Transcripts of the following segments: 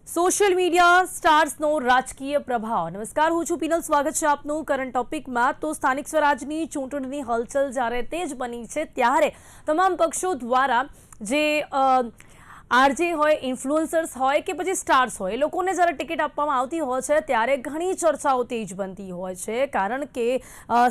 Social media સ્ટાર્સનો રાજકીય પ્રભાવ. નમસ્કાર, હું છું પીનલ. સ્વાગત છે આપનું કરંટ ટોપિકમાં. તો સ્થાનિક સ્વરાજની ચૂંટણીની હલચલ જ્યારે તેજ બની છે ત્યારે તમામ પક્ષો દ્વારા જે આરજે હોય, ઇન્ફ્લુઅન્સર્સ હોય કે પછી સ્ટાર્સ હોય, એ લોકોને જ્યારે ટિકિટ આપવામાં આવતી હોય છે ત્યારે ઘણી ચર્ચાઓ તેજ બનતી હોય છે. કારણ કે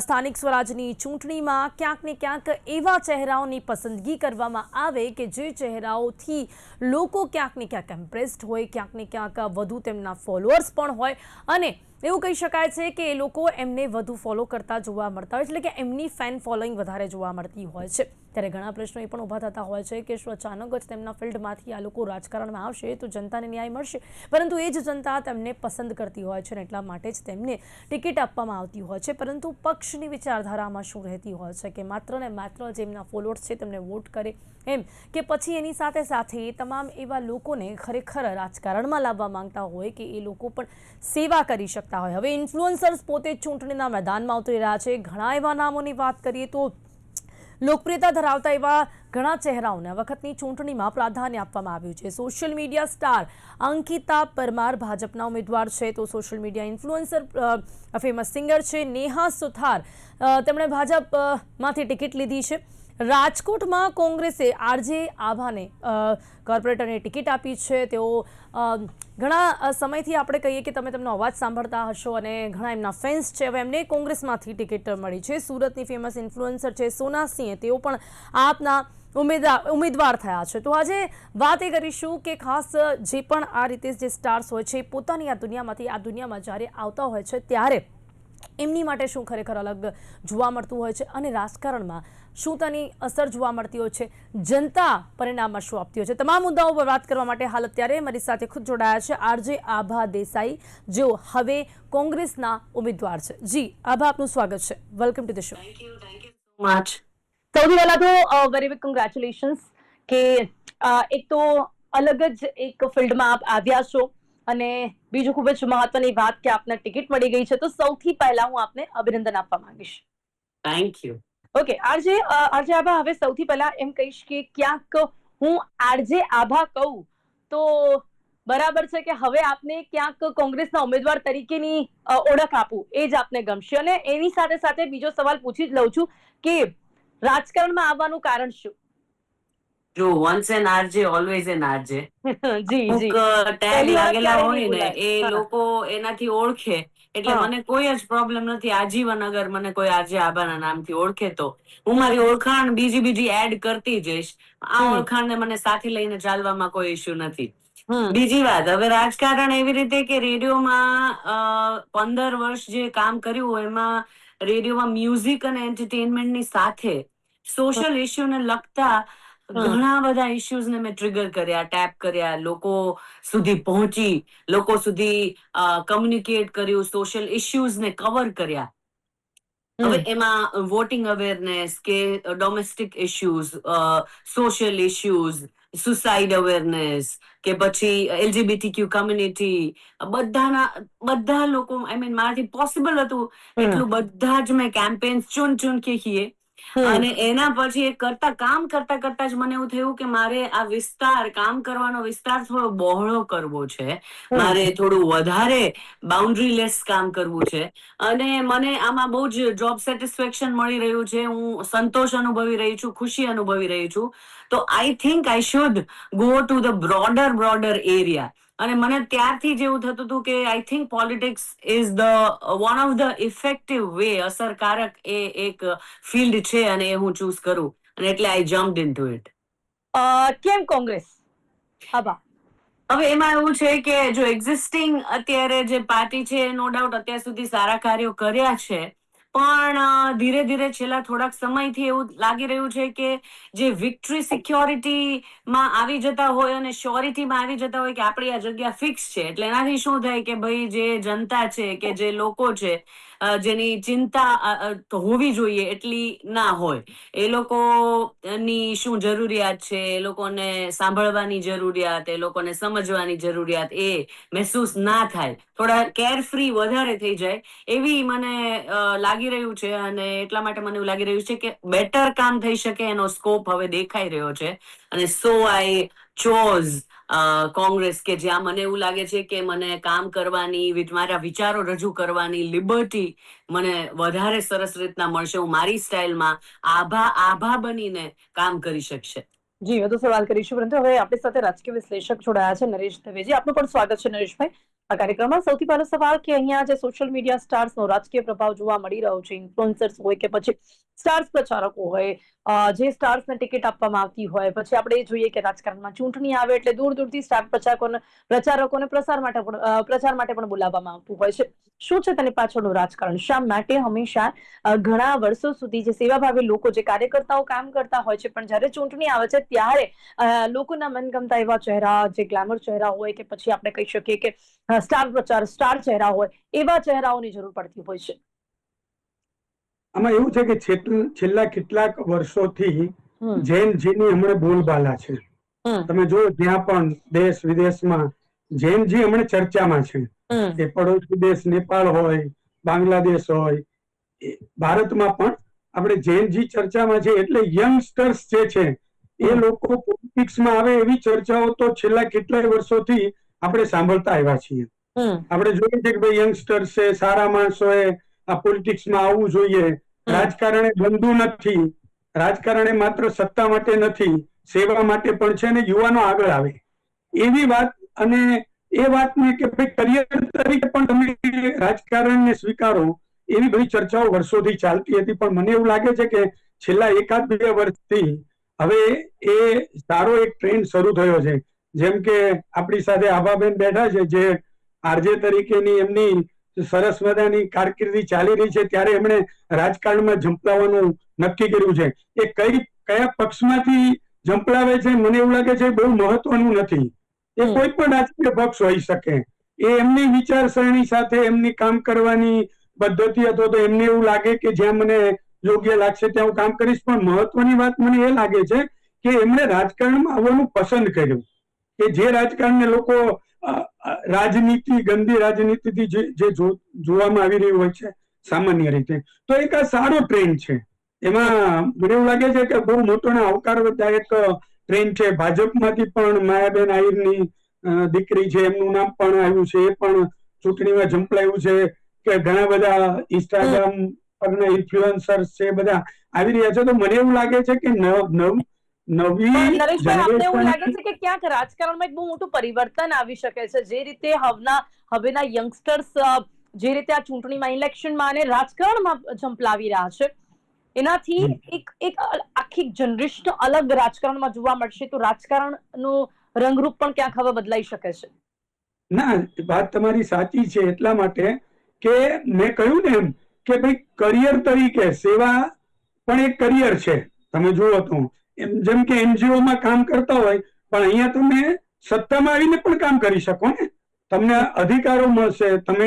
સ્થાનિક સ્વરાજની ચૂંટણીમાં ક્યાંક ને ક્યાંક એવા ચહેરાઓની પસંદગી કરવામાં આવે કે જે ચહેરાઓથી લોકો ક્યાંક ને ક્યાંક ઇમ્પ્રેસ્ડ હોય, ક્યાંક ને ક્યાંક વધુ તેમના ફોલોઅર્સ પણ હોય અને એવું કહી શકાય છે કે એ લોકો એમને વધુ ફોલો કરતા જોવા મળતા હોય, એટલે કે એમની ફેન ફોલોઈંગ વધારે જોવા મળતી હોય છે. ત્યારે ઘણા પ્રશ્નો એ પણ ઊભા થતા હોય છે કે શું અચાનક જ તેમના ફિલ્ડમાંથી આ લોકો રાજકારણમાં આવશે તો જનતાને ન્યાય મળશે? પરંતુ એ જ જનતા તેમને પસંદ કરતી હોય છે અને એટલા માટે જ તેમને ટિકિટ આપવામાં આવતી હોય છે. પરંતુ પક્ષની વિચારધારામાં શું રહેતી હોય છે કે માત્ર ને માત્ર જેમના ફોલોઅર્સ છે તેમને વોટ કરે, એમ કે પછી એની સાથે સાથે તમામ એવા લોકોને ખરેખર રાજકારણમાં લાવવા માંગતા હોય કે એ લોકો પણ સેવા કરી શકતા હોય. હવે ઇન્ફ્લુઅન્સર્સ પોતે જ ચૂંટણીના મેદાનમાં ઉતરી રહ્યા છે. ઘણા એવા નામોની વાત કરીએ તો લોકપ્રિયતા ધરાવતા એવા ઘણા ચહેરાઓને આ વખતની ચૂંટણીમાં પ્રાધાન્ય આપવામાં આવ્યું છે. Social media star Ankita Parmar ભાજપના ઉમેદવાર છે. તો social media influencer famous singer છે નેહા સુથાર, તેમણે ભાજપમાંથી ટિકિટ લીધી છે. રાજકોટમાં કોંગ્રેસે આરજે આભાને કોર્પોરેટરની ટિકિટ આપી છે. તેઓ ઘણા સમયથી આપણે કહીએ કે તમે તેમનો અવાજ સાંભળતા હશો અને ઘણા એમના ફેન્સ છે. હવે એમને કોંગ્રેસમાંથી ટિકિટ મળી છે. સુરતની ફેમસ ઇન્ફ્લુઅન્સર છે સોના સિંહ, તેઓ પણ આપના ઉમેદવાર થયા છે. તો આજે વાત એ કરીશું કે ખાસ જે પણ આ રીતે જે સ્ટાર્સ હોય છે પોતાની આ દુનિયામાંથી આ દુનિયામાં જ્યારે આવતા હોય છે ત્યારે એમની માટે શું ખરેખર અલગ જોવા મળતું હોય છે અને રાજકારણમાં શું તેની અસર જોવા મળતી હોય છે, જનતા પરિણામમાં શું આપતી હોય છે. તમામ મુદ્દાઓ પર વાત કરવા માટે હાલ અત્યારે મારી સાથે ખુદ જોડાયા છે આરજે આભા દેસાઈ, જેઓ હવે કોંગ્રેસના ઉમેદવાર છે. જી આભા, આપનું સ્વાગત છે. Welcome to the show. Thank you so much. સૌથી પહેલા તો વેરી બિગ કોંગ્રેચ્યુલેશન્સ કે એક તો અલગ જ એક ફિલ્ડમાં આપ આવ્યા છો અને બીજું ખૂબ જ મહત્વની વાત કે આપને ટિકિટ મળી ગઈ છે. તો સૌથી પહેલા હું આપને અભિનંદન આપવા માંગીશ. Thank you. ઓકે આરજે આભા, હવે સૌથી પહેલા એમ કહીશ કે ક્યાંક હું આરજે આભા કહું તો બરાબર છે કે હવે આપને ક્યાંક કોંગ્રેસના ઉમેદવાર તરીકેની ઓળખ આપું એ જ આપને ગમશે. અને એની સાથે સાથે બીજો સવાલ પૂછી જ લઉં છું કે રાજકારણમાં આવવાનું કારણ શું? જો once an RJ always an RJ. જી અમુક જી, ટેગ પહેલી વાર લાગેલા ક્યારે નહીં હોય ને બોલાય. એ હા લોકો એનાથી ઓળખે એટલે હા મને કોઈ જ પ્રોબ્લેમ નથી. આજીવન અગર મને કોઈ આરજે આભાના નામથી ઓળખે તો હું મારી હમ ઓળખાણ બીજી એડ કરતી જઈશ. આ હમ ઓળખાણને મને સાથે લઈને ચાલવામાં કોઈ ઇશ્યુ નથી. હમ બીજી વાત, હવે રાજકારણ એવી રીતે કે રેડિયોમાં 15 વર્ષ જે કામ કર્યું હોય એમાં રેડિયોમાં મ્યુઝિક અને એન્ટરટેનમેન્ટની સાથે સોશિયલ ઇશ્યુને લગતા હમ ઘણા બધા ઇશ્યુઝને મેં ટ્રિગર કર્યા, ટેપ કર્યા, લોકો સુધી પહોંચી, લોકો સુધી કમ્યુનિકેટ કર્યું, સોશિયલ ઇશ્યુઝને કવર કર્યા. હવે હમ એમાં વોટિંગ અવેરનેસ કે domestic issues, social issues, suicide awareness કે પછી એલજીબીટીક્યુ કમ્યુનિટી, બધા લોકો, આઈ મીન મારાથી પોસિબલ હતું હમ એટલું બધા જ મેં કેમ્પેન્સ ચૂન કે કિએ. હમ અને એના પછી એ કામ કરતા જ મને એવું થયું કે મારે આ વિસ્તાર, કામ કરવાનો વિસ્તાર થોડો બહોળો કરવો છે. હમ મારે થોડું વધારે બાઉન્ડ્રી લેસ કામ કરવું છે અને મને આમાં બહુ જ જોબ સેટિસ્ફેક્શન મળી રહ્યું છે. હું સંતોષ અનુભવી રહી છું, ખુશી અનુભવી રહી છું. તો I think I should go to the broader area. અને મને ત્યારથી જ એવું થતું હતું કે I think politics is one of the effective way, અસરકારક એ એક ફિલ્ડ છે અને એ હું ચૂઝ કરું અને એટલે આઈ જમ્પ્ડ ઇનટુ ઇટ. કેમ કોંગ્રેસ આભા? હવે એમાં એવું છે કે જો એક્ઝિસ્ટિંગ અત્યારે જે પાર્ટી છે નો ડાઉટ અત્યાર સુધી સારા કાર્યો કર્યા છે, પણ ધીરે ધીરે છેલ્લા થોડાક સમયથી એવું લાગી રહ્યું છે કે જે વિક્ટરી સિક્યોરિટીમાં આવી જતા હોય અને શ્યોરિટીમાં આવી જતા હોય કે આપણી આ જગ્યા ફિક્સ છે, એટલે એનાથી શું થાય કે ભાઈ જે જનતા છે કે જે લોકો છે જેની ચિંતા હોવી જોઈએ એટલી ના હોય. એ લોકોની શું જરૂરિયાત છે, એ લોકોને સાંભળવાની જરૂરિયાત, એ લોકોને સમજવાની જરૂરિયાત એ મહેસૂસ ના થાય, થોડા કેરફ્રી વધારે થઈ જાય એવી મને લાગી રહ્યું છે. અને એટલા માટે મને એવું લાગી રહ્યું છે કે બેટર કામ થઈ શકે એનો સ્કોપ હવે દેખાઈ રહ્યો છે. અને સો આઈ ચોઝ કોંગ્રેસ કે જ્યાં મને એવું લાગે છે કે મને કામ કરવાની, મારા વિચારો રજૂ કરવાની લિબર્ટી મને વધારે સરસ રીતના મળશે. હું મારી સ્ટાઇલમાં આભા બનીને કામ કરી શકશે. જી, વધુ સવાલ કરીશું, પરંતુ હવે આપણી સાથે રાજકીય વિશ્લેષક જોડાયા છે નરેશ દવેજી. આપનું પણ સ્વાગત છે નરેશભાઈ આ કાર્યક્રમમાં. સૌથી પહેલો સવાલ કે અહીંયા જે સોશિયલ મીડિયા સ્ટાર્સનો રાજકીય પ્રભાવ જોવા મળી રહ્યો છે, ઇન્ફ્લુએન્સર્સ હોય કે પછી સ્ટાર્સ પ્રચારકો હોય, જે સ્ટાર્સને ટિકિટ આપવામાં આવતી હોય, પછી આપણે જોઈએ કે રાજકારણમાં ચૂંટણી આવે એટલે દૂર દૂરથી સ્ટાર પ્રચારકોને પ્રચાર માટે પણ બોલાવવામાં આવતું હોય છે. શું છે તેની પાછળનું રાજકારણ? શા માટે હંમેશા ઘણા વર્ષો સુધી જે સેવાભાવી લોકો, જે કાર્યકર્તાઓ કામ કરતા હોય છે, પણ જ્યારે ચૂંટણી આવે છે ત્યારે લોકોના મનગમતા એવા ચહેરા, જે ગ્લેમર ચહેરા હોય કે પછી આપણે કહી શકીએ કે સ્ટાર ચહેરા હોય, એવા ચહેરાઓની જરૂર પડતી હોય છે? આમાં એવું છે કે છેલ્લા કેટલાક વર્ષોથી જૈન જીની હમણાં બોલબાલા છે. તમે જો જ્યાં પણ દેશ વિદેશમાં જૈનજી હમણાં ચર્ચામાં છે. એ પડોશી દેશ નેપાળ હોય, બાંગ્લાદેશ હોય, ભારતમાં પણ આપણે જૈનજી ચર્ચામાં છે. એટલે યંગસ્ટર્સ જે છે એ લોકો પોલિટિક્સમાં આવે એવી ચર્ચાઓ તો છેલ્લા કેટલાય વર્ષોથી આપણે સાંભળતા આવ્યા છીએ. આપણે જોઈએ છે કે ભાઈ યંગસ્ટર્સ છે, સારા માણસોએ આ પોલિટિક્સમાં આવવું જોઈએ. રાજકારણ ગંદુ નથી, રાજકારણ માત્ર સત્તા માટે નથી, સેવા માટે પણ છે, અને યુવાનો આગળ આવે એવી વાત. અને એ વાતને કે ભાઈ કરિયર તરીકે પણ તમે રાજકારણને સ્વીકારો એવી બધી ચર્ચાઓ વર્ષોથી ચાલતી હતી. પણ મને એવું લાગે છે કે છેલ્લા 1-2 વર્ષથી હવે એ સારો એક ટ્રેન્ડ શરૂ થયો છે. જેમ કે આપણી સાથે આભાબેન બેઠા છે, જે આરજે તરીકેની એમની સરસ મજાની કારકિર્દી ચાલી રહી છે, ત્યારે એમણે રાજકારણમાં ઝંપલાવવાનું નક્કી કર્યું છે. એ કયા પક્ષમાંથી ઝંપલાવે છે મને એવું લાગે છે બહુ મહત્વનું નથી. એ કોઈ પણ રાજકીય પક્ષ હોઈ શકે. એ એમની વિચારસરણી સાથે એમની કામ કરવાની પદ્ધતિ, અથવા તો એમને એવું લાગે કે જ્યાં મને યોગ્ય લાગશે ત્યાં હું કામ કરીશ. પણ મહત્વની વાત મને એ લાગે છે કે એમણે રાજકારણમાં આવવાનું પસંદ કર્યું. કે જે રાજકારણને લોકો રાજનીતિ, ગંદી રાજનીતિથી જે જોવામાં આવી રહ્યું હોય છે સામાન્ય રીતે, તો એક આ સારો ટ્રેન્ડ છે. એમાં મને એવું લાગે છે કે બહુ મોટો આવકારદાયક ટ્રેન્ડ છે. ભાજપમાંથી પણ માયાબેન આહિરની દીકરી છે, એમનું નામ પણ આવ્યું છે, એ પણ ચૂંટણીમાં ઝંપલાયું છે. કે ઘણા બધા ઇન્સ્ટાગ્રામ પરના ઇન્ફ્લુએન્સર્સ છે, બધા આવી રહ્યા છે. તો મને એવું લાગે છે કે નવી નરેશભાઈ, આપને એવું લાગે જનરેશન છે કે ક્યાંક રાજકારણમાં એક બહુ મોટું પરિવર્તન આવી શકે છે? જે રીતે હવેના યંગસ્ટર્સ જે રીતે આ ચૂંટણીમાં, ઇલેક્શનમાં અને રાજકારણમાં ઝંપલાવી રહ્યા છે, એનાથી એક આખી જનરેશન અલગ રાજકારણમાં જોવા મળશે. તો રાજકારણનું રંગરૂપ પણ ક્યાંક હવે બદલાઈ શકે છે? ના, વાત તમારી સાચી છે. એટલા માટે કે મેં કહ્યું ને એમ કે ભાઈ કરિયર તરીકે સેવા પણ એક કરિયર છે. તમે જુઓ તો જેમ કે એનજીઓમાં કામ કરતા હોય, પણ અહીંયા તમે સત્તામાં આવીને પણ કામ કરી શકો ને. તમને અધિકારો મળશે, તમે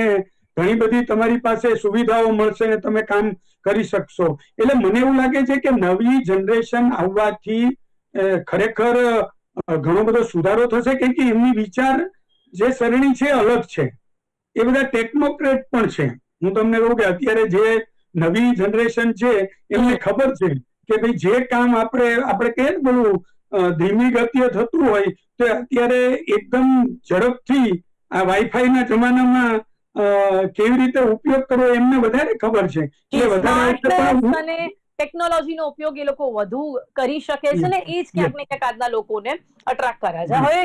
ઘણી બધી તમારી પાસે સુવિધાઓ મળશે ને તમે કામ કરી શકશો. એટલે મને એવું લાગે છે કે નવી જનરેશન આવવાથી ખરેખર ઘણો બધો સુધારો થશે. કેમ કે એમની વિચાર જે સરણી છે અલગ છે. એ બધા ટેકનોક્રેટ પણ છે. હું તમને કહું કે અત્યારે જે નવી જનરેશન છે એમને ખબર છે કે ભાઈ જે કામ આપણે કહીએ ને બોલું ધીમી ગતિએ થતું હોય, તો અત્યારે એકદમ ઝડપથી આ વાઈફાઈ ના જમાનામાં કેવી રીતે ઉપયોગ કરવો એમને વધારે ખબર છે. એટલે વધારે ટેકનોલોજીનો ઉપયોગ એ લોકો વધુ કરી શકે છે ને એ જ ક્યાંક ને ક્યાંક આજના લોકોને અટ્રેક્ટ કરે છે. હવે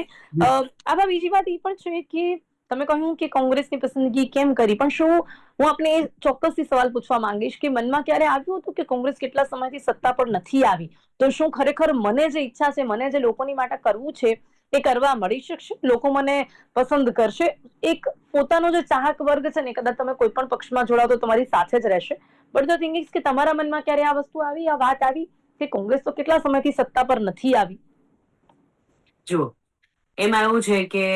આમાં બીજી વાત એ પણ છે કે તમે કહ્યું કે કોંગ્રેસની પસંદગી કેમ કરી, પણ શું હું આપને એ ચોક્કસથી સવાલ પૂછવા માંગીશ કે મનમાં ક્યારે આવ્યું હતું કે કોંગ્રેસ કેટલા સમયથી સત્તા પર નથી આવી, તો શું ખરેખર મને જે ઈચ્છા છે, મને જે લોકોની માટે કરવું છે એ કરવા મળી શકશે? લોકો મને પસંદ કરશે? એક પોતાનો જે ચાહક વર્ગ છે ને, કદાચ તમે કોઈ પણ પક્ષમાં જોડાઓ તો તમારી સાથે જ રહેશે. બટ ધ થિંગ ઇઝ કે તમારા મનમાં ક્યારે આ વસ્તુ આવી, આ વાત આવી કે કોંગ્રેસ તો કેટલા સમયથી સત્તા પર નથી આવી? જુઓ, એમાં એવું છે કે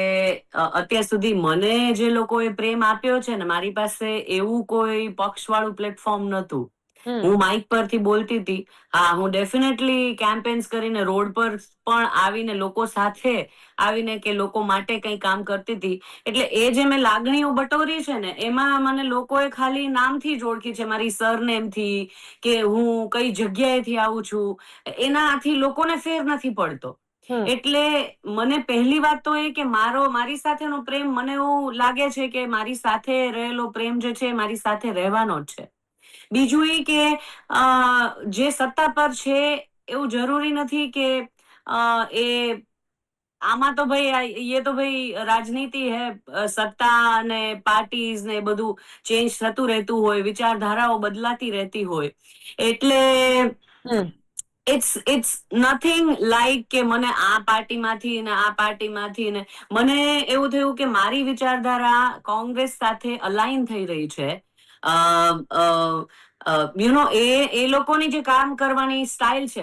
અત્યાર સુધી મને જે લોકોએ પ્રેમ આપ્યો છે ને, મારી પાસે એવું કોઈ પક્ષ વાળું પ્લેટફોર્મ નતું. હું માઇક પરથી બોલતી હતી. હા, હું ડેફિનેટલી કેમ્પેન્સ કરીને રોડ પર પણ આવીને લોકો સાથે આવીને કે લોકો માટે કંઈ કામ કરતી હતી. એટલે એ જે મેં લાગણીઓ બટોરી છે ને, એમાં મને લોકોએ ખાલી નામથી જ ઓળખી છે, મારી સરનેમથી, કે હું કઈ જગ્યાએથી આવું છું, એનાથી લોકોને ફેર નથી પડતો. એટલે મને પહેલી વાત તો એ કે મારી સાથેનો પ્રેમ, મને એવું લાગે છે કે મારી સાથે રહેલો પ્રેમ જે છે મારી સાથે રહેવાનો જ છે. બીજું એ કે જે સત્તા પર છે એવું જરૂરી નથી કે એ આમાં તો ભાઈ ये तो भाई રાજનીતિ હે, સત્તા અને પાર્ટીઝ ને બધું ચેન્જ થતું રહેતું હોય, વિચારધારાઓ બદલાતી રહેતી હોય, એટલે ઇટ્સ નથિંગ લાઈક કે મને આ પાર્ટીમાંથી ને આ પાર્ટીમાંથી ને મને એવું થયું કે મારી વિચારધારા કોંગ્રેસ સાથે અલાઈન થઈ રહી છે. એ લોકોની જે કામ કરવાની સ્ટાઇલ છે,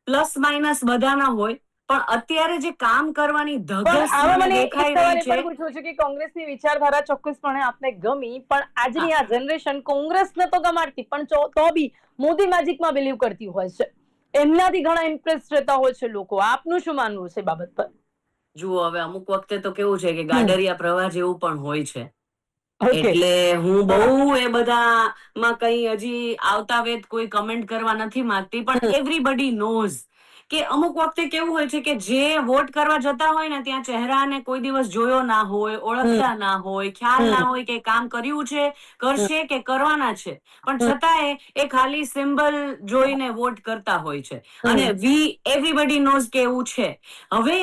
પ્લસ માઇનસ બધાના હોય, પણ અત્યારે જે કામ કરવાની ધગસ મને દેખાઈ રહી છે. પૂછવું છે કે કોંગ્રેસની વિચારધારા ચોક્કસપણે આપને ગમી, પણ આજની આ જનરેશન કોંગ્રેસને તો ગમાડતી, પણ તો બી મોદી મેજિકમાં બિલીવ કરતી હોય છે, એમનાથી ઘણા ઇમ્પ્રેસ રહેતા હોય છે લોકો. આપનું શું માનવું છે બાબત પર? જુઓ, હવે અમુક વખતે તો કેવું છે કે ગાડરિયા પ્રવાહ જેવું પણ હોય છે, એટલે હું બહુ એ બધામાં કઈ હજી આવતા વેત કોઈ કમેન્ટ કરવા નથી માંગતી, પણ એવરીબડી નોઝ કે અમુક વખતે કેવું હોય છે કે જે વોટ કરવા જતા હોય ને ત્યાં ચહેરાને કોઈ દિવસ જોયો ના હોય, ઓળખતા ના હોય, ખ્યાલ ના હોય કે કામ કર્યું છે, કરશે કે કરવાના છે, પણ છતાંય એ ખાલી સિમ્બલ જોઈને વોટ કરતા હોય છે, અને એવરીબડી નોઝ કે એવું છે. હવે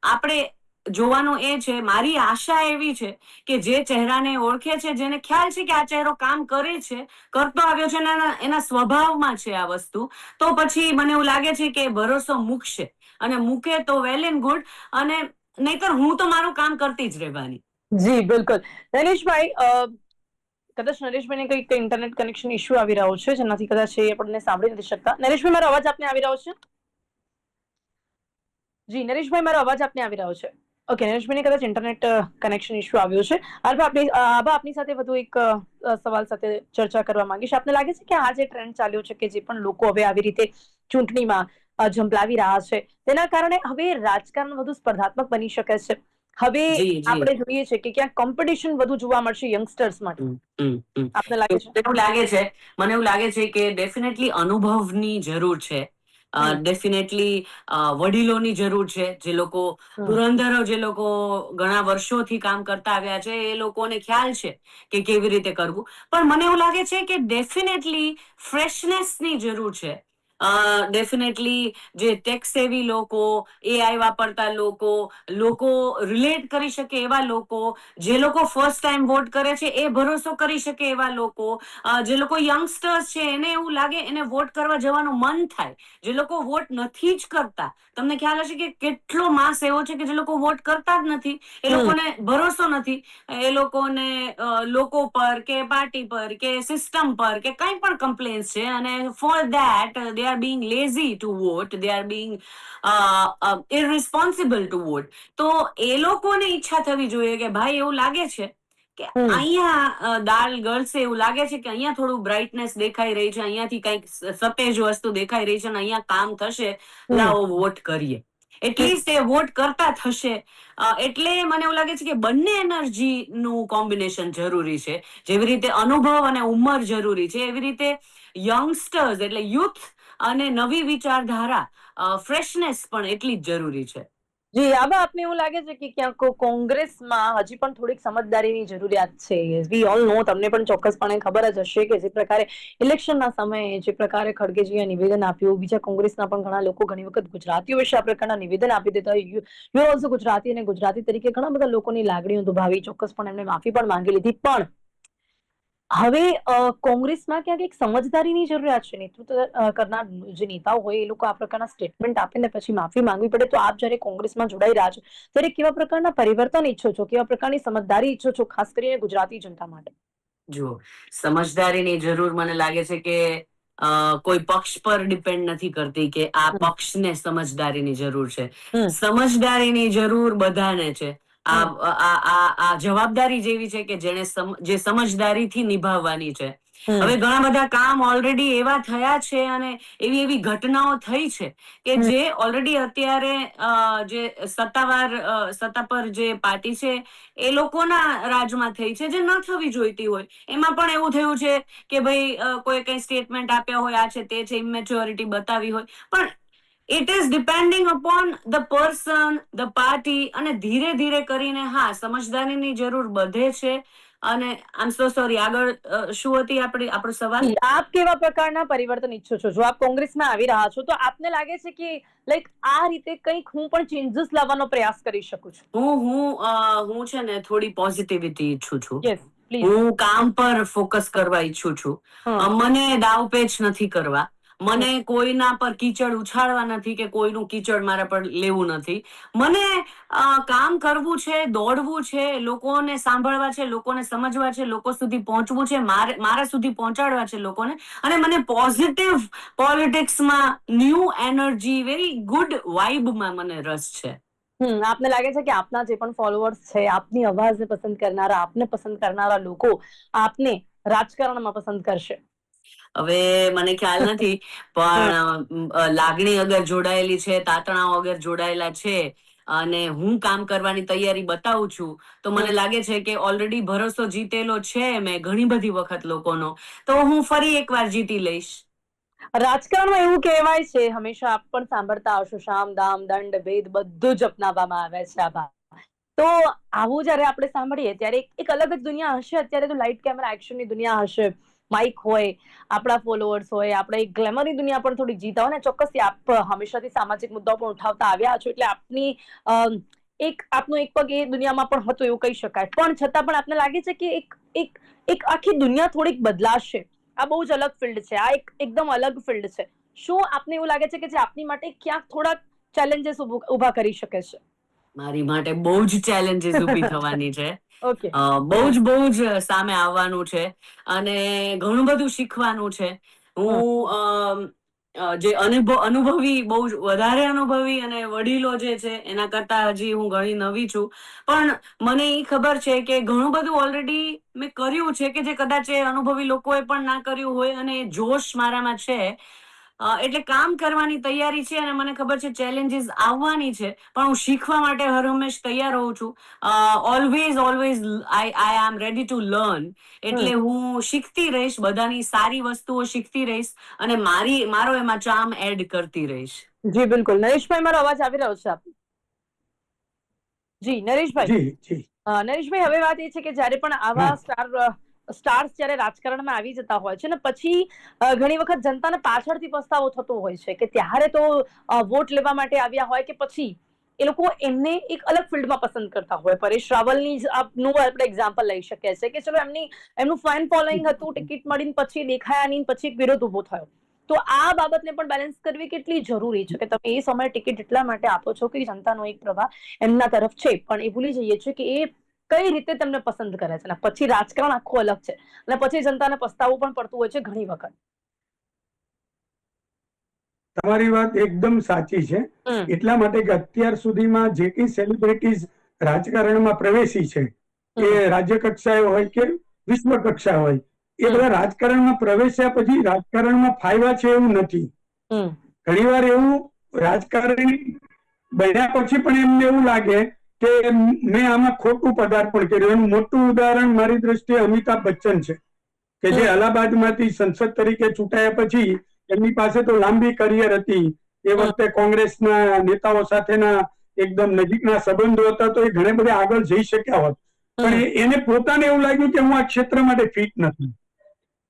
આપણે જોવાનું એ છે, મારી આશા એવી છે કે જે ચહેરાને ઓળખે છે, જેને ખ્યાલ છે કે આ ચહેરો કામ કરે છે, કરતો આવ્યો છે, એના સ્વભાવમાં છે આ વસ્તુ, તો પછી મને એવું લાગે છે કે ભરોસો મૂકશે, અને મૂકે તો વેલ એન્ડ ગુડ, અને નહીતર હું તો મારું કામ કરતી જ રહેવાની. જી બિલકુલ. નરેશભાઈ, કદાચ નરેશભાઈને કંઈક ઇન્ટરનેટ કનેક્શન ઇશ્યુ આવી રહ્યો છે, જેનાથી કદાચ એ આપણને સાંભળી નથી શકતા. નરેશભાઈ, મારો અવાજ આપને આવી રહ્યો છે? જી નરેશભાઈ, મારો અવાજ આપને આવી રહ્યો છે? ઓકે, નરેશભાઈને કદાચ ઇન્ટરનેટ કનેક્શન ઇશ્યુ આવ્યો છે. આપની સાથે વધુ એક સવાલ સાથે ચર્ચા કરવા માંગીશ. આપને લાગે છે કે આ જે ટ્રેન્ડ ચાલ્યો છે કે જે પણ લોકો હવે આવી રીતે ચૂંટણીમાં ઝંપલાવી રહ્યા છે, તેના કારણે હવે રાજકારણ વધુ સ્પર્ધાત્મક બની શકે છે. હવે આપણે જોઈએ છે કે ક્યાંક કોમ્પિટિશન વધુ જોવા મળશે યંગસ્ટર્સ માટે. આપને લાગે છે? મને એવું લાગે છે કે ડેફિનેટલી અનુભવની જરૂર છે, ડેફિનેટલી વડીલોની જરૂર છે, જે લોકો ધુરંધરો, જે લોકો ઘણા વર્ષોથી કામ કરતા આવ્યા છે, એ લોકોને ખ્યાલ છે કે કેવી રીતે કરવું. પણ મને એવું લાગે છે કે ડેફિનેટલી ફ્રેશનેસની જરૂર છે. ડેફિનેટલી જે ટેક્સ સેવી લોકો, એઆઈ વાપરતા લોકો રિલેટ કરી શકે એવા લોકો, જે લોકો ફર્સ્ટ ટાઈમ વોટ કરે છે એ ભરોસો કરી શકે એવા લોકો, જે લોકો યંગસ્ટર્સ છે એને એવું લાગે એને વોટ કરવા જવાનું મન થાય, જે લોકો વોટ નથી જ કરતા. તમને ખ્યાલ હશે કે કેટલો માસ એવો છે કે જે લોકો વોટ કરતા જ નથી, એ લોકોને ભરોસો નથી, એ લોકોને લોકો પર કે પાર્ટી પર કે સિસ્ટમ પર કે કંઈ પણ કમ્પ્લેન્સ છે, અને for that they are being lazy to vote, they are being irresponsible to vote. તો એ લોકોને ઈચ્છા થવી જોઈએ કે ભાઈ એવું લાગે છે કે અહીંયા દાળ ગળશે, એવું લાગે છે કે અહીંયા થોડું બ્રાઇટનેસ દેખાઈ રહી છે, અહીંયાથી કંઈક સતેજ વસ્તુ દેખાઈ રહી છે, અને અહીંયા કામ થશે, લાવો વોટ કરીએ. એટલીસ્ટ એ વોટ કરતા થશે. એટલે મને એવું લાગે છે કે બંને એનર્જી નું કોમ્બિનેશન જરૂરી છે. જેવી રીતે અનુભવ અને ઉંમર જરૂરી છે, એવી રીતે યંગસ્ટર્સ એટલે યુથ અને નવી વિચારધારા, ફ્રેશનેસ પણ એટલી જ જરૂરી છે. જી, આબા, આપને એવું લાગે છે કે ક્યાંક કોંગ્રેસમાં હજી પણ થોડીક સમજદારીની જરૂરિયાત છે? વી ઓલ નો, તમને પણ ચોક્કસપણે ખબર જ હશે કે જે પ્રકારે ઇલેક્શનના સમયે જે પ્રકારે ખડગેજીએ નિવેદન આપ્યું, બીજા કોંગ્રેસના પણ ઘણા લોકો ઘણી વખત ગુજરાતીઓ વિશે આ પ્રકારના નિવેદન આપી દેતા. યુ ઓલ્સો ગુજરાતી, અને ગુજરાતી તરીકે ઘણા બધા લોકોની લાગણીઓ દુભાવી, ચોક્કસપણે એમને માફી પણ માંગી લીધી. પણ હવે કોંગ્રેસમાં ક્યાંક એક સમજદારીની જરૂરિયાત છે. નેતૃત્વ કરનાર જે નેતાઓ હોય એ લોકો આ પ્રકારના સ્ટેટમેન્ટ આપે ને પછી માફી માંગવી પડે, તો આપ જયારે કોંગ્રેસમાં જોડાઈ રહ્યા છો ત્યારે કેવા પ્રકારના પરિવર્તન ઈચ્છો છો, કેવા પ્રકારની સમજદારી ઈચ્છો છો, ખાસ કરીને ગુજરાતી જનતા માટે? જુઓ, સમજદારીની જરૂર મને લાગે છે કે કોઈ પક્ષ પર ડિપેન્ડ નથી કરતી કે આ પક્ષને સમજદારીની જરૂર છે. સમજદારીની જરૂર બધાને છે. આ જવાબદારી જેવી છે કે જે સમજદારીથી નિભાવવાની છે. હવે ઘણા બધા કામ ઓલરેડી એવા થયા છે, અને એવી ઘટનાઓ થઈ છે કે જે ઓલરેડી અત્યારે જે સત્તા પર જે પાર્ટી છે એ લોકોના રાજમાં થઈ છે, જે ન થવી જોઈતી હોય. એમાં પણ એવું થયું છે કે ભાઈ કોઈ કઈ સ્ટેટમેન્ટ આપ્યા હોય, આ છે તે છે, ઇમેચ્યોરિટી બતાવી હોય, પણ it is depending upon the person, the party, અને ધીરે ધીરે કરીને હા સમજદારીની જરૂર બધે છે. અને આઈ એમ સો સોરી, આગળ શું હતી આપણો સવાલ? આપ કેવા પ્રકારના પરિવર્તન ઈચ્છો છો? જો આપ કોંગ્રેસમાં આવી રહ્યા છો તો આપને લાગે છે કે લાઈક આ રીતે કંઈક હું પણ ચેન્જીસ લાવવાનો પ્રયાસ કરી શકું છું? હું છે ને થોડી પોઝિટિવિટી ઈચ્છું છું. Yes please. હું કામ પર ફોકસ કરવા ઈચ્છું છું. મને દાવપેચ નથી કરવા. મને કોઈના પર કીચડ ઉછાળવા નથી કે કોઈનું કીચડ મારા પર લેવું નથી. મને કામ કરવું છે, દોડવું છે, લોકોને સાંભળવા છે, લોકોને સમજવા છે, લોકો સુધી પહોંચવું છે, મારા સુધી પહોંચાડવા છે લોકોને. અને મને પોઝિટિવ પોલિટિક્સમાં, ન્યૂ એનર્જી, વેરી ગુડ વાઇબમાં મને રસ છે. આપને લાગે છે કે આપના જે પણ ફોલોઅર્સ છે, આપની અવાજને પસંદ કરનારા, આપને પસંદ કરનારા લોકો આપને રાજકારણમાં પસંદ કરશે? હવે મને ખ્યાલ નથી, પણ લાગણી અગર જોડાયેલી છે, તાતણાઓ અગર જોડાયેલા છે, અને હું કામ કરવાની તૈયારી બતાવું છું, તો મને લાગે છે કે ઓલરેડી ભરોસો જીતેલો છે મેં ઘણી બધી વખત લોકોનો, તો હું ફરી એકવાર જીતી લઈશ. રાજકારણમાં એવું કહેવાય છે, હંમેશા આપ પણ સાંભળતા હશો, સામ દામ દંડ ભેદ બધું જ અપનાવવામાં આવે છે આમાં. તો આવું જયારે આપણે સાંભળીએ ત્યારે એક અલગ જ દુનિયા હશે. અત્યારે તો લાઇટ કેમેરા એક્શનની દુનિયા હશે, માઇક હોય, આપણા ફોલોઅર્સ હોય, આપણે એક ગ્લેમરની દુનિયા પણ થોડી જીતા હોય ને. ચોક્કસથી આપ હંમેશાથી સામાજિક મુદ્દાઓ પણ ઉઠાવતા આવ્યા છો, એટલે આપની આપનો એક પગ એ દુનિયામાં પણ હતો એવું કહી શકાય. પણ છતાં પણ આપને લાગે છે કે એક આખી દુનિયા થોડીક બદલાશે? આ બહુ જ અલગ ફિલ્ડ છે, આ એકદમ અલગ ફિલ્ડ છે. શું આપને એવું લાગે છે કે જે આપની માટે ક્યાંક થોડાક ચેલેન્જીસ ઉભા કરી શકે છે? મારી માટે બહુ જ ચેલેન્જીસ ઊભી થવાની છે. ઓકે. બહુ જ સામે આવવાનું છે, અને ઘણું બધું શીખવાનું છે. હું જે અનુભવી, બહુ જ વધારે અનુભવી અને વડીલો જે છે એના કરતા હજી હું ઘણી નવી છું. પણ મને એ ખબર છે કે ઘણું બધું ઓલરેડી મેં કર્યું છે કે જે કદાચ એ અનુભવી લોકોએ પણ ના કર્યું હોય, અને એ જોશ મારામાં છે. એટલે કામ કરવાની તૈયારી છે, અને મને ખબર છે ચેલેન્જીસ આવવાની છે, પણ હું શીખવા માટે હર હંમેશ તૈયાર રહું છું. Always I am ready to learn. એટલે હું શીખતી રહીશ, બધાની સારી વસ્તુઓ શીખતી રહીશ, અને મારો એમાં ચાર્મ એડ કરતી રહીશ. જી બિલકુલ. નરેશભાઈ, મારો અવાજ આવી રહ્યો છે આપ? જી નરેશભાઈ. જી જી. નરેશભાઈ, હવે વાત એ છે કે જ્યારે પણ આવા સ્ટાર્સ જ્યારે રાજકારણમાં આવી જતા હોય છે ને, પછી ઘણી વખત જનતાને પાછળથી પસ્તાવો થતો હોય છે કે ત્યારે તો વોટ લેવા માટે આવ્યા હોય કે પછી એ લોકો એમને એક અલગ ફિલ્ડમાં પસંદ કરતા હોય. પરેશ રાવલની નું આપણે એક્ઝામ્પલ લઈ શકીએ છીએ કે ચલો એમનું ફેન ફોલોઈંગ હતું, ટિકિટ મળીને પછી દેખાયા નહીં, પછી એક વિરોધ ઉભો થયો. તો આ બાબતને પણ બેલેન્સ કરવી કેટલી જરૂરી છે કે તમે એ સમયે ટિકિટ એટલા માટે આપો છો કે જનતાનો એક પ્રવાહ એમના તરફ છે, પણ એ ભૂલી જઈએ છીએ કે એ કઈ રીતે તેમને પસંદ કરે છે, અને પછી રાજકારણ આખું અલગ છે, અને પછી જનતાને પસ્તાવું પણ પડતું હોય છે ઘણી વખત. તમારી વાત એકદમ સાચી છે. એટલા માટે કે અત્યાર સુધીમાં જે કઈ સેલિબ્રિટીઝ રાજકારણમાં પ્રવેશી છે, એ રાજ્ય કક્ષાએ હોય કે વિશ્વ કક્ષા હોય, એ બધા રાજકારણમાં પ્રવેશ્યા પછી રાજકારણમાં ફાયદા છે એવું નથી. ઘણીવાર એવું રાજકારણી બન્યા પછી પણ એમને એવું લાગે કે મેં આમાં ખોટું પદાર્પણ કર્યું. એનું મોટું ઉદાહરણ મારી દ્રષ્ટિએ અમિતાભ બચ્ચન છે, કે જે અલ્હાબાદમાંથી સંસદ તરીકે ચૂંટાયા પછી એમની પાસે તો લાંબી કરિયર હતી. એ વખતે કોંગ્રેસના નેતાઓ સાથેના એકદમ નજીકના સંબંધો હતા, તો એ ઘણે બધા આગળ જઈ શક્યા હોત. પણ એને પોતાને એવું લાગ્યું કે હું આ ક્ષેત્ર માટે ફિટ નથી.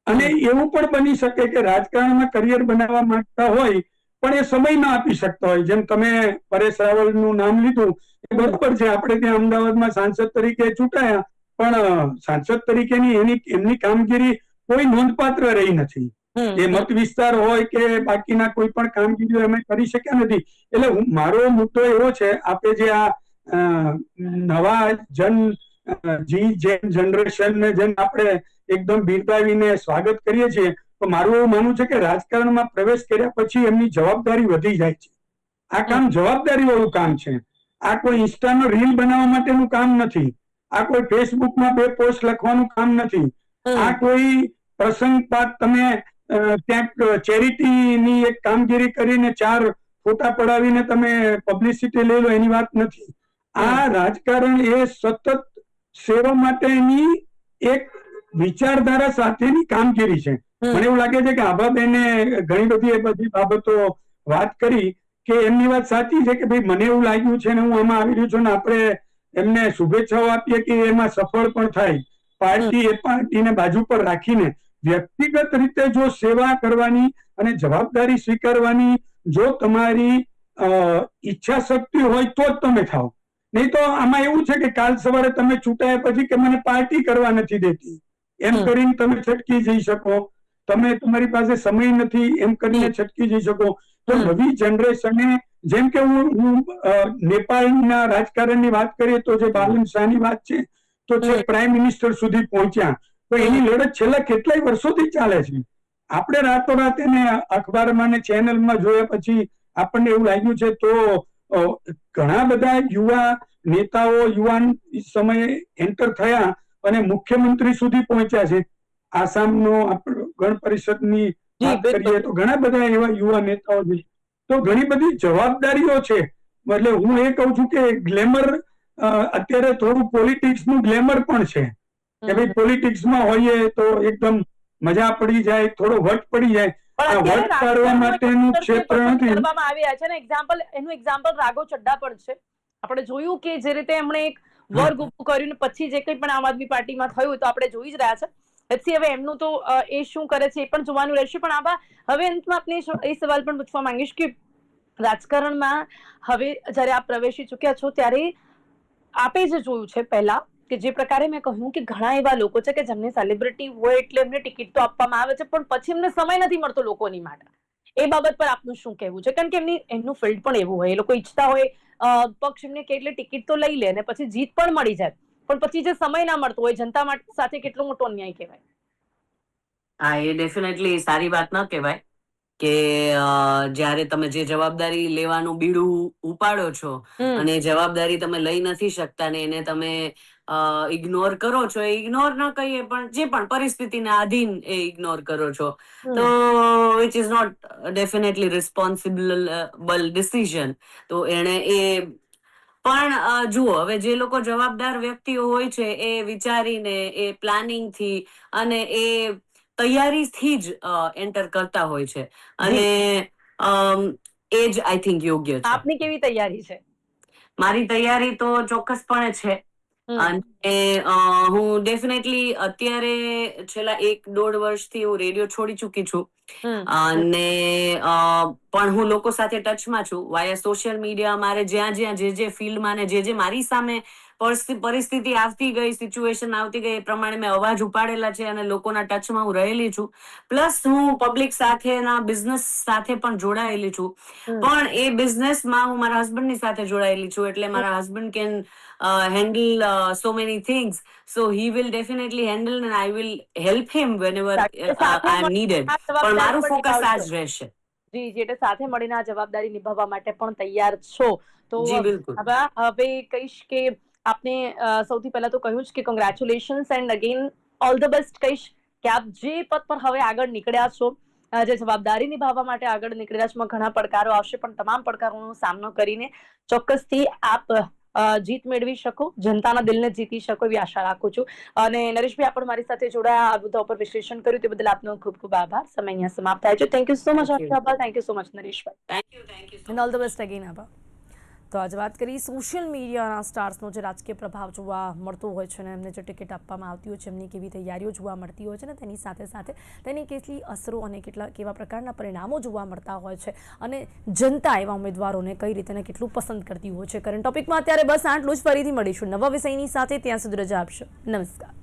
અને એવું પણ બની શકે કે રાજકારણમાં કરિયર બનાવવા માંગતા હોય પણ એ સમય ના આપી શકતા હોય. જેમ તમે પરેશ રાવલનું નામ લીધું, એ બરોબર છે. આપણે ત્યાં અમદાવાદમાં સાંસદ તરીકે ચૂંટાયા, પણ સાંસદ તરીકેની એમની કામગીરી કોઈ નોંધપાત્ર રહી નથી. એ મત વિસ્તાર હોય કે બાકીના કોઈ પણ કામગીરીઓ અમે કરી શક્યા નથી. એટલે મારો મુદ્દો એવો છે, આપે જે આ નવા જનરેશનને જેમ આપણે એકદમ બિરદાવીને સ્વાગત કરીએ છીએ, તો મારું એવું માનવું છે કે રાજકારણમાં પ્રવેશ કર્યા પછી એમની જવાબદારી વધી જાય છે. આ કામ જવાબદારી વાળું કામ છે. આ કોઈ ઇન્સ્ટાનો રીલ બનાવવા માટેનું કામ નથી. આ કોઈ ફેસબુકમાં 2 પોસ્ટ લખવાનું કામ નથી. આ કોઈ પ્રસંગપાત તમે ક્યાંક ચેરિટીની એક કામગીરી કરીને 4 ફોટા પડાવીને તમે પબ્લિસિટી લઈ લો એની વાત નથી. આ રાજકારણ એ સતત સેવા માટેની એક વિચારધારા સાથેની કામગીરી છે. મને એવું લાગે છે કે આભાબેને ઘણી બધી એ બધી બાબતો વાત કરી કે એમની વાત સાચી છે કે ભાઈ મને એવું લાગ્યું છે ને હું આમાં આવી રહ્યું છું ને આપણે એમને શુભેચ્છાઓ આપીએ કે એમાં સફળ પણ થાય. પાર્ટીને બાજુ પર રાખીને વ્યક્તિગત રીતે જો સેવા કરવાની અને જવાબદારી સ્વીકારવાની જો તમારી ઈચ્છા શક્તિ હોય તો જ તમે થાવ. નહીં તો આમાં એવું છે કે કાલ સવારે તમે ચૂંટાયા પછી કે મને પાર્ટી કરવા નથી દેતી એમ કરીને તમે છટકી જઈ શકો, તમે તમારી પાસે સમય નથી એમ કરીને છટકી જઈ શકો. તો નવી જનરેશને જેમ કે હું નેપાળના રાજકારણની વાત કરીએ તો જે બાલન શાહની વાત છે તો છે પ્રાઇમ મિનિસ્ટર સુધી પહોંચ્યા. તો એની લડત છેલ્લા કેટલાય વર્ષોથી ચાલે છે. આપણે રાતોરાત એને અખબારમાં ને ચેનલમાં જોયા પછી આપણને એવું લાગ્યું છે. તો ઘણા બધા યુવા નેતાઓ યુવાન સમયે એન્ટર થયા અને મુખ્યમંત્રી સુધી પહોંચ્યા છે. આસામનો ગણ પરિષદની વાત કરીએ તો ઘણા બધા એવા યુવા નેતાઓ છે. તો ઘણી બધી જવાબદારીઓ છે. એટલે હું એ કહું છું કે ગ્લેમર અત્યારે થોડું પોલિટિક્સનું ગ્લેમર પણ છે કે ભાઈ પોલિટિક્સમાં હોઈએ તો એકદમ મજા પડી જાય, થોડો વટ પડી જાય. આ વટ પાડવા માટેનું ક્ષેત્ર નથી. એનું એક્ઝામ્પલ રાઘવ ચડ્ઢા પણ છે. આપણે જોયું કે જે રીતે એમણે એક વર્ગ ઉભું કર્યું ને પછી જે કંઈ પણ આમ આદમી પાર્ટીમાં થયું તો આપણે જોઈ જ રહ્યા છે. પછી હવે એમનું તો એ શું કરે છે એ પણ જોવાનું રહેશે. પણ આમાં હવે અંતમાં આપને એ સવાલ પણ પૂછવા માંગીશ કે રાજકારણમાં હવે જ્યારે આપ પ્રવેશી ચૂક્યા છો ત્યારે આપે જે જોયું છે પહેલા કે જે પ્રકારે મેં કહ્યું કે ઘણા એવા લોકો છે કે જેમને સેલિબ્રિટી હોય એટલે એમને ટિકિટ તો આપવામાં આવે છે પણ પછી એમને સમય નથી મળતો લોકોની માટે. એ બાબત પર આપનું શું કહેવું છે? કારણ કે એમનું ફિલ્ડ પણ એવું હોય, એ લોકો ઈચ્છતા હોય પક્ષ એમને કે એટલે ટિકિટ તો લઈ લે ને પછી જીત પણ મળી જાય પણ પછી જે સમય ના મળતો હોય જનતા સાથે કેટલો મોટો અન્યાય કહેવાય. હા, એ ડેફિનેટલી સારી વાત ન કહેવાય કે જ્યારે તમે જે જવાબદારી લેવાનું બીડું ઉપાડો છો અને જવાબદારી તમે લઈ નથી શકતા ને એને તમે ઇગ્નોર કરો છો. એ ઇગ્નોર ન કહીએ પણ જે પણ પરિસ્થિતિના આધીન એ ઇગ્નોર કરો છો તો which is not definitely responsible decision. તો એને એ પણ જુઓ, હવે જે લોકો જવાબદાર વ્યક્તિઓ હોય છે એ વિચારીને એ પ્લાનિંગથી અને એ તૈયારીથી જ એન્ટર કરતા હોય છે અને એ જ આઈ થિંક યોગ્ય છે. આપની કેવી તૈયારી છે? મારી તૈયારી તો ચોક્કસપણે છે અને હું ડેફિનેટલી અત્યારે છેલ્લા 1-1.5 વર્ષથી હું રેડિયો છોડી ચૂકી છું અને પણ હું લોકો સાથે ટચમાં છું વાયા સોશિયલ મીડિયા. મારે જ્યાં જે ફિલ્ડમાં ને જે મારી સામે પરિસ્થિતિ આવતી ગઈ, સિચ્યુએશન આવતી ગઈ એ પ્રમાણે મેં અવાજ ઉપાડેલા છે અને લોકોના ટચમાં હું રહેલી છું. પ્લસ હું પબ્લિક સાથેના બિઝનેસ સાથે પણ જોડાયેલી છું. પણ એ બિઝનેસમાં હું મારા હસબન્ડની સાથે જોડાયેલી છું એટલે મારા husband can handle so many things, so he will definitely handle and I will help him whenever I am needed. પણ મારું ફોકસ આ જ રહેશે. જી જી, એટલે સાથે મળીને આ જવાબદારી નિભાવવા માટે પણ તૈયાર છો. તો જી બિલકુલ. હવે કહીશ કે આપને સૌથી પહેલા તો કહ્યું જ કે congratulations and again all the best કહીશ કે આપ જે પદ પર હવે આગળ નીકળ્યા છો, જે જવાબદારી નિભાવવા માટે આગળ નીકળ્યા છો, ઘણા પડકારો આવશે પણ તમામ પડકારોનો સામનો કરીને ચોક્કસથી આપ જીત મેળવી શકો, જનતાના દિલને જીતી શકો એવી આશા રાખું છું. અને નરેશભાઈ આપ મારી સાથે જોડાયા, આ બધા ઉપર વિશ્લેષણ કર્યું તે બદલ આપનો ખૂબ ખૂબ આભાર. સમય અહીંયા સમાપ્ત થાય છે. થેન્ક યુ સો મચ આપનો આભાર. Thank you so much Nareshbhai. Thank you and all the best again આભાર. તો આજે વાત કરી સોશિયલ મીડિયાના સ્ટાર્સનો જે રાજકીય પ્રભાવ જોવા મળતો હોય છે ને એમને જે ટિકિટ આપવામાં આવતી હોય છે એમની કેવી તૈયારીઓ જોવા મળતી હોય છે ને તેની સાથે સાથે તેની કેટલી અસરો અને કેવા પ્રકારના પરિણામો જોવા મળતા હોય છે અને જનતા એવા ઉમેદવારોને કઈ રીતે કેટલું પસંદ કરતી હોય છે. કરંટ ટોપિકમાં અત્યારે બસ આટલું જ. ફરીથી મળીશું નવા વિષયની સાથે. ત્યાં સુધી રજા આપશો. નમસ્કાર.